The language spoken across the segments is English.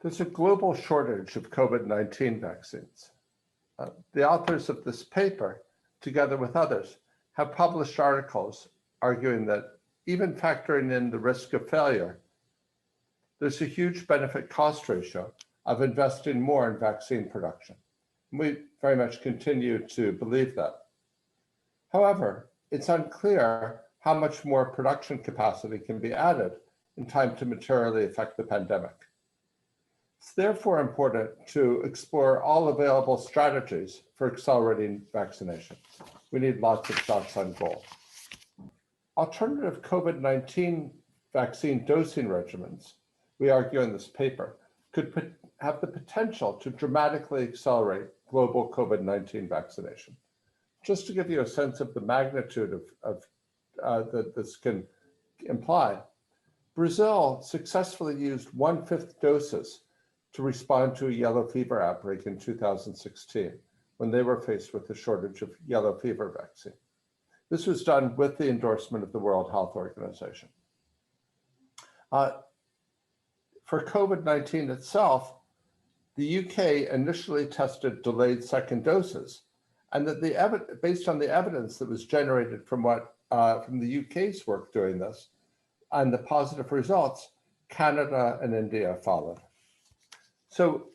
There's a global shortage of COVID-19 vaccines. The authors of this paper, together with others, have published articles arguing that even factoring in the risk of failure, there's a huge benefit-cost ratio of investing more in vaccine production. We very much continue to believe that. However, it's unclear how much more production capacity can be added in time to materially affect the pandemic. It's therefore important to explore all available strategies for accelerating vaccination. We need lots of shots on goal. Alternative COVID-19 vaccine dosing regimens, we argue in this paper, could have the potential to dramatically accelerate global COVID-19 vaccination. Just to give you a sense of the magnitude that this can imply, Brazil successfully used 1/5 doses to respond to a yellow fever outbreak in 2016, when they were faced with a shortage of yellow fever vaccine. This was done with the endorsement of the World Health Organization. For COVID-19 itself, the UK initially tested delayed second doses, and that based on the evidence that was generated from the UK's work doing this and the positive results, Canada and India followed. So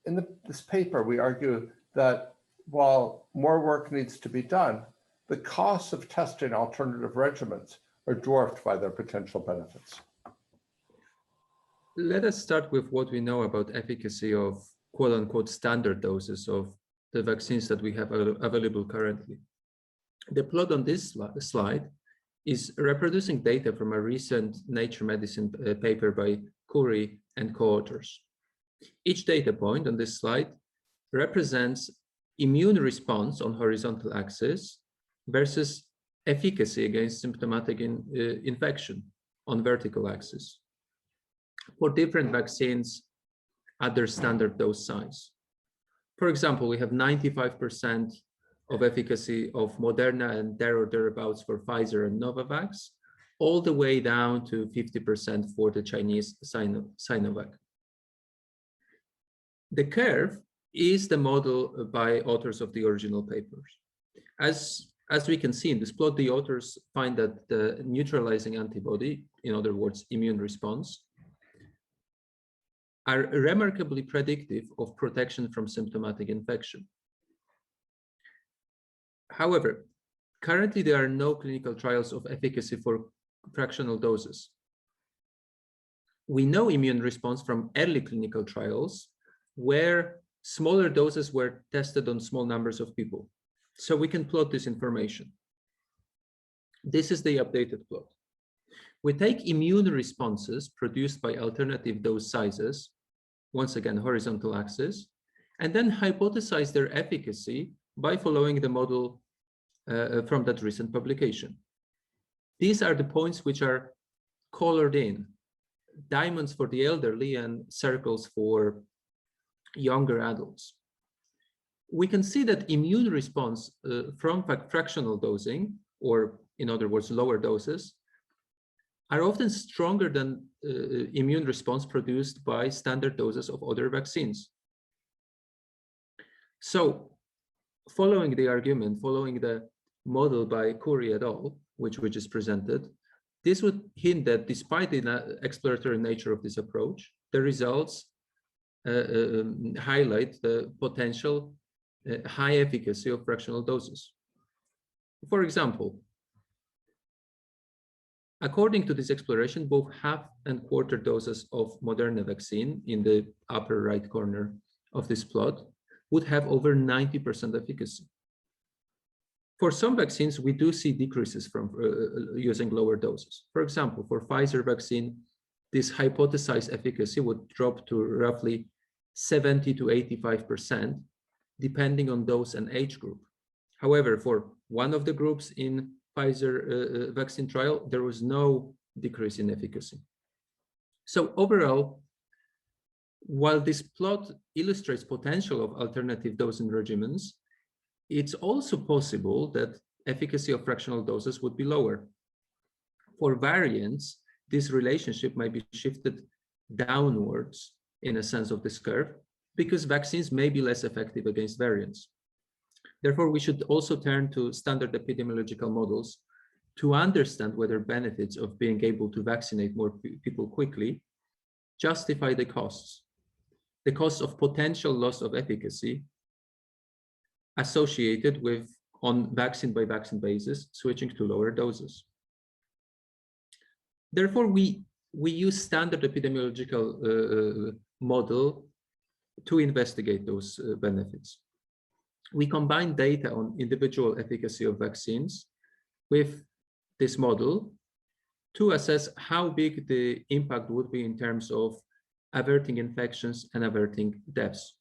in this paper, we argue that while more work needs to be done, the costs of testing alternative regimens are dwarfed by their potential benefits. Let us start with what we know about efficacy of quote-unquote standard doses of the vaccines that we have available currently. The plot on this slide is reproducing data from a recent Nature Medicine paper by Curry and co-authors. Each data point on this slide represents immune response on horizontal axis versus efficacy against symptomatic infection on vertical axis for different vaccines at their standard dose size. For example, we have 95% of efficacy of Moderna and there or thereabouts for Pfizer and Novavax, all the way down to 50% for the Chinese Sinovac. The curve is the model by authors of the original papers. As we can see in this plot, the authors find that the neutralizing antibody, in other words, immune response, are remarkably predictive of protection from symptomatic infection. However, currently there are no clinical trials of efficacy for fractional doses. We know immune response from early clinical trials where smaller doses were tested on small numbers of people. So we can plot this information. This is the updated plot. We take immune responses produced by alternative dose sizes, once again, horizontal axis, and then hypothesize their efficacy by following the model from that recent publication. These are the points which are colored in, diamonds for the elderly and circles for younger adults. We can see that immune response from fractional dosing, or in other words, lower doses, are often stronger than immune response produced by standard doses of other vaccines. So, following the argument, following the model by Curry et al., which we just presented, this would hint that despite the exploratory nature of this approach, the results highlight the potential high efficacy of fractional doses. For example, according to this exploration, both half and quarter doses of Moderna vaccine in the upper right corner of this plot would have over 90% efficacy. For some vaccines, we do see decreases from using lower doses. For example, for Pfizer vaccine, this hypothesized efficacy would drop to roughly 70 to 85%, depending on dose and age group. However, for one of the groups in Pfizer vaccine trial, there was no decrease in efficacy. So overall, while this plot illustrates potential of alternative dosing regimens, it's also possible that efficacy of fractional doses would be lower. For variants, this relationship might be shifted downwards in a sense of this curve, because vaccines may be less effective against variants. Therefore, we should also turn to standard epidemiological models to understand whether benefits of being able to vaccinate more people quickly justify the costs of potential loss of efficacy associated with, on vaccine by vaccine basis, switching to lower doses. Therefore, we use standard epidemiological model to investigate those benefits. We combine data on individual efficacy of vaccines with this model to assess how big the impact would be in terms of averting infections and averting deaths.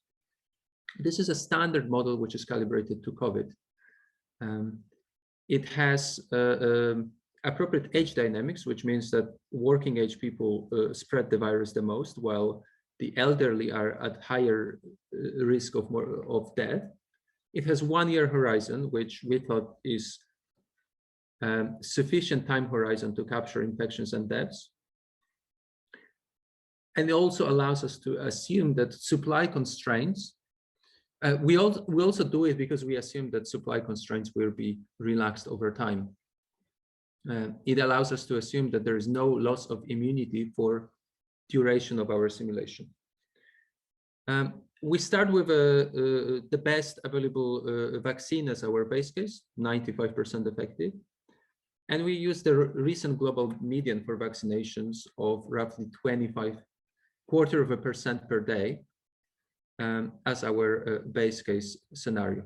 This is a standard model which is calibrated to COVID. It has appropriate age dynamics, which means that working age people spread the virus the most, while the elderly are at higher risk of death. It has 1 year horizon, which we thought is sufficient time horizon to capture infections and deaths. And it also allows us to assume that supply constraints, we also do it because we assume that supply constraints will be relaxed over time. It allows us to assume that there is no loss of immunity for duration of our simulation. We start with the best available vaccine as our base case, 95% effective. And we use the recent global median for vaccinations of roughly 0.25% per day as our base case scenario.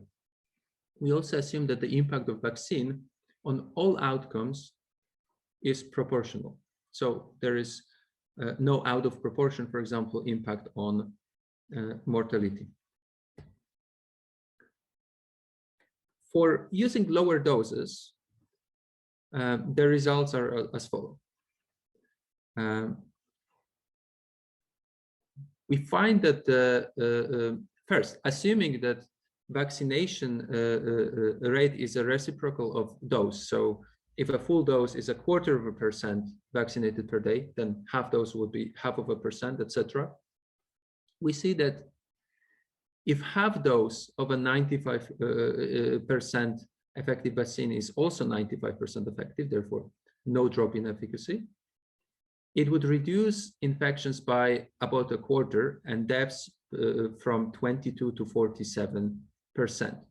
We also assume that the impact of vaccine on all outcomes is proportional. So there is no out of proportion, for example, impact on mortality. For using lower doses, the results are as follows. We find that first, assuming that vaccination rate is a reciprocal of dose. So if a full dose is 0.25% vaccinated per day, then half dose would be 0.5%, etc. We see that if half dose of a 95% effective vaccine is also 95% effective, therefore no drop in efficacy, it would reduce infections by about 1/4 and deaths from 22 to 47%.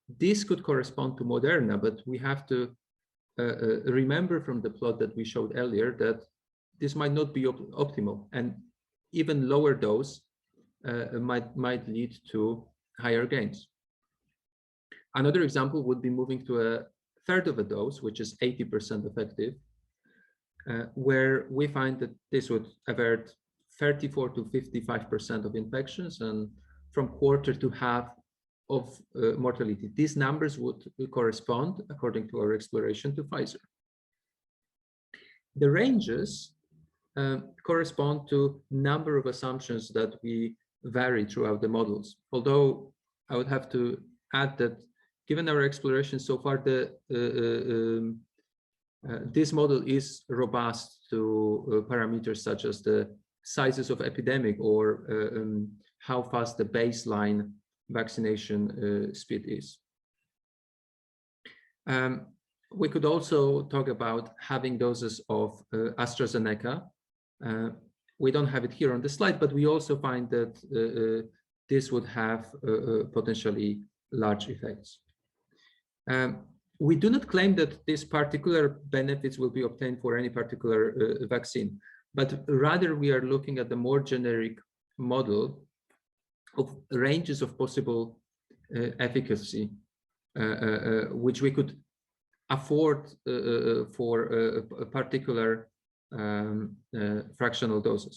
This could correspond to Moderna, but we have to remember from the plot that we showed earlier that this might not be optimal, and even lower dose might lead to higher gains. Another example would be moving to 1/3 of a dose, which is 80% effective, where we find that this would avert 34 to 55% of infections and from 1/4 to half of mortality. These numbers would correspond, according to our exploration, to Pfizer. The ranges correspond to number of assumptions that we vary throughout the models. Although I would have to add that given our exploration so far, this model is robust to parameters such as the sizes of epidemic or how fast the baseline vaccination speed is. We could also talk about having doses of AstraZeneca. We don't have it here on the slide, but we also find that this would have potentially large effects. We do not claim that these particular benefits will be obtained for any particular vaccine, but rather we are looking at the more generic model of ranges of possible efficacy, which we could afford for a particular fractional doses.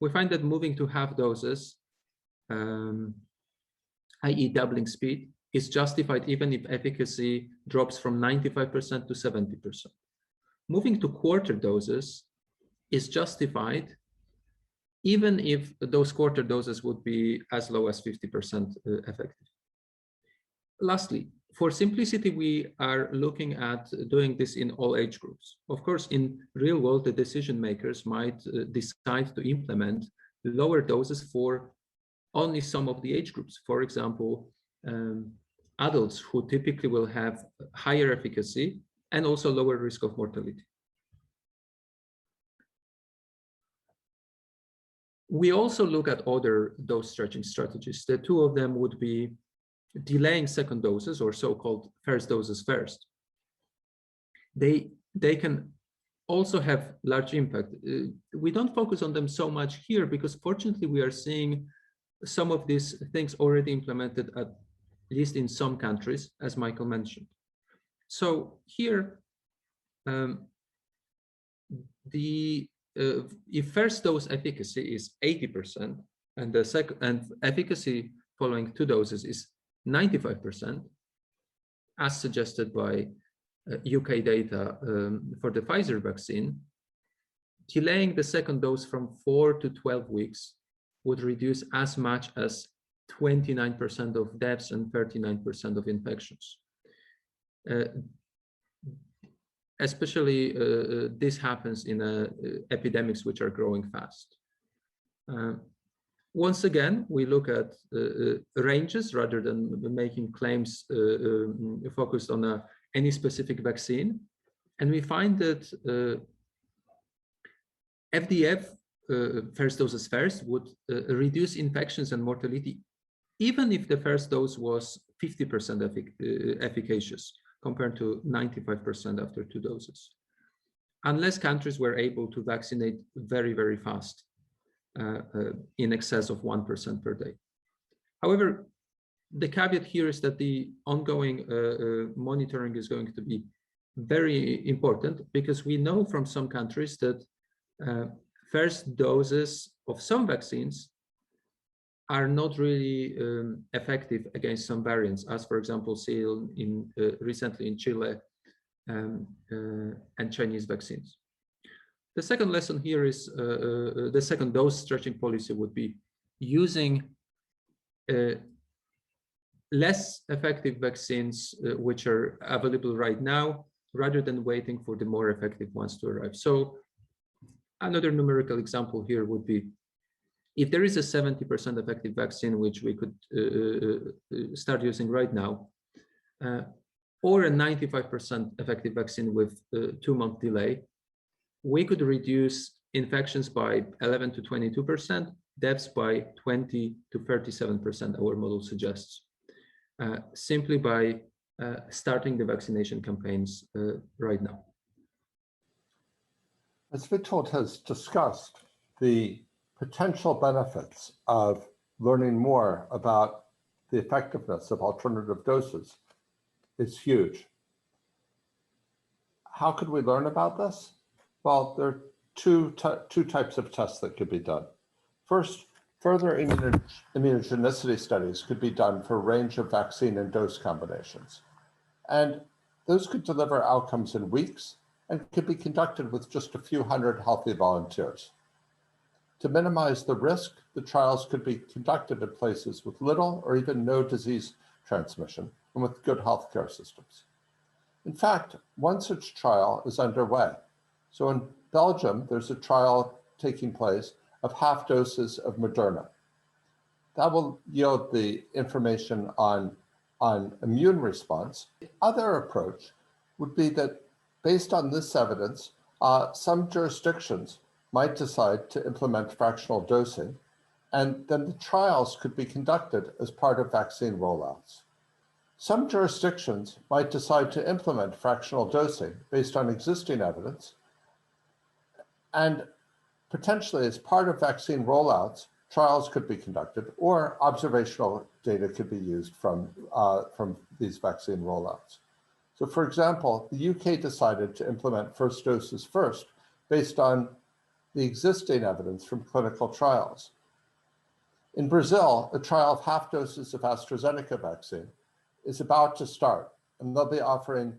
We find that moving to half doses, i.e. doubling speed, is justified even if efficacy drops from 95% to 70%. Moving to 1/4 doses is justified even if those 1/4 doses would be as low as 50% effective. Lastly, for simplicity, we are looking at doing this in all age groups. Of course, in real world, the decision makers might decide to implement lower doses for only some of the age groups. For example, adults who typically will have higher efficacy and also lower risk of mortality. We also look at other dose stretching strategies. The two of them would be delaying second doses, or so-called first doses first. They can also have large impact. We don't focus on them so much here because fortunately we are seeing some of these things already implemented at least in some countries, as Michael mentioned. So here, if first dose efficacy is 80% and the second efficacy following two doses is 95%, as suggested by UK data for the Pfizer vaccine, delaying the second dose from 4 to 12 weeks would reduce as much as 29% of deaths and 39% of infections. Especially this happens in epidemics which are growing fast. Once again, we look at ranges rather than making claims focused on any specific vaccine. And we find that FDF, first doses first, would reduce infections and mortality, even if the first dose was 50% efficacious, compared to 95% after two doses, unless countries were able to vaccinate very, very fast, in excess of 1% per day. However, the caveat here is that the ongoing monitoring is going to be very important, because we know from some countries that first doses of some vaccines are not really effective against some variants, as for example seen in recently in Chile and Chinese vaccines. The second lesson here is the second dose stretching policy would be using less effective vaccines which are available right now, rather than waiting for the more effective ones to arrive. So another numerical example here would be, if there is a 70% effective vaccine, which we could start using right now, or a 95% effective vaccine with a 2-month delay, we could reduce infections by 11 to 22%, deaths by 20 to 37%, our model suggests, simply by starting the vaccination campaigns right now. As Witold has discussed, the potential benefits of learning more about the effectiveness of alternative doses is huge. How could we learn about this? Well, there are two types of tests that could be done. First, further immunogenicity studies could be done for a range of vaccine and dose combinations. And those could deliver outcomes in weeks and could be conducted with just a few hundred healthy volunteers. To minimize the risk, the trials could be conducted in places with little or even no disease transmission and with good healthcare systems. In fact, one such trial is underway. So in Belgium, there's a trial taking place of half doses of Moderna. That will yield the information on immune response. The other approach would be that based on this evidence, some jurisdictions might decide to implement fractional dosing, and then the trials could be conducted as part of vaccine rollouts. Some jurisdictions might decide to implement fractional dosing based on existing evidence, and potentially as part of vaccine rollouts, trials could be conducted, or observational data could be used from these vaccine rollouts. So for example, the UK decided to implement first doses first based on the existing evidence from clinical trials. In Brazil, a trial of half doses of AstraZeneca vaccine is about to start, and they'll be offering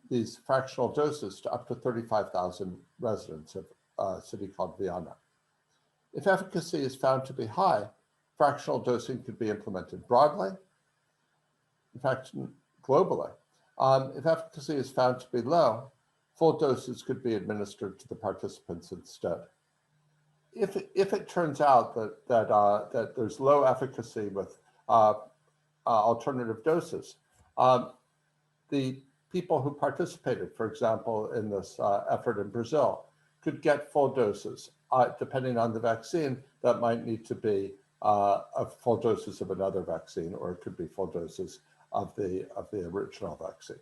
these fractional doses to up to 35,000 residents of a city called Viana. If efficacy is found to be high, fractional dosing could be implemented broadly, in fact, globally. If efficacy is found to be low, full doses could be administered to the participants instead. if it turns out that there's low efficacy with alternative doses, the people who participated, for example, in this effort in Brazil, could get full doses. Depending on the vaccine, that might need to be full doses of another vaccine, or it could be full doses of the original vaccine.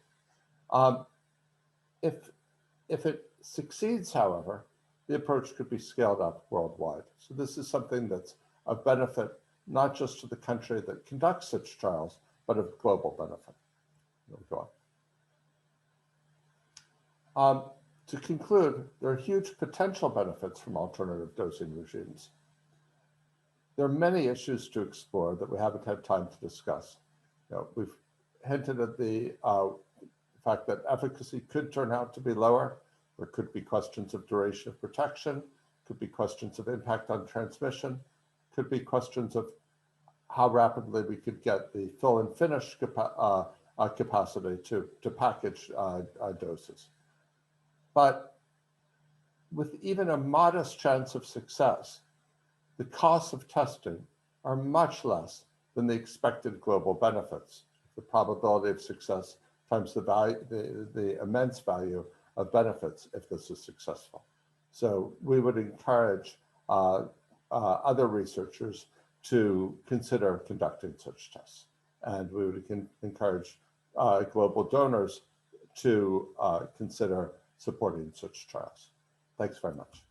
If it succeeds, however, the approach could be scaled up worldwide. So this is something that's of benefit, not just to the country that conducts such trials, but of global benefit. Go on. To conclude, there are huge potential benefits from alternative dosing regimes. There are many issues to explore that we haven't had time to discuss. We've hinted at the fact that efficacy could turn out to be lower. There could be questions of duration of protection, could be questions of impact on transmission, could be questions of how rapidly we could get the fill and finish capacity to package doses. But with even a modest chance of success, the costs of testing are much less than the expected global benefits. The probability of success times the immense value of benefits if this is successful. So we would encourage other researchers to consider conducting such tests. And we would encourage global donors to consider supporting such trials. Thanks very much.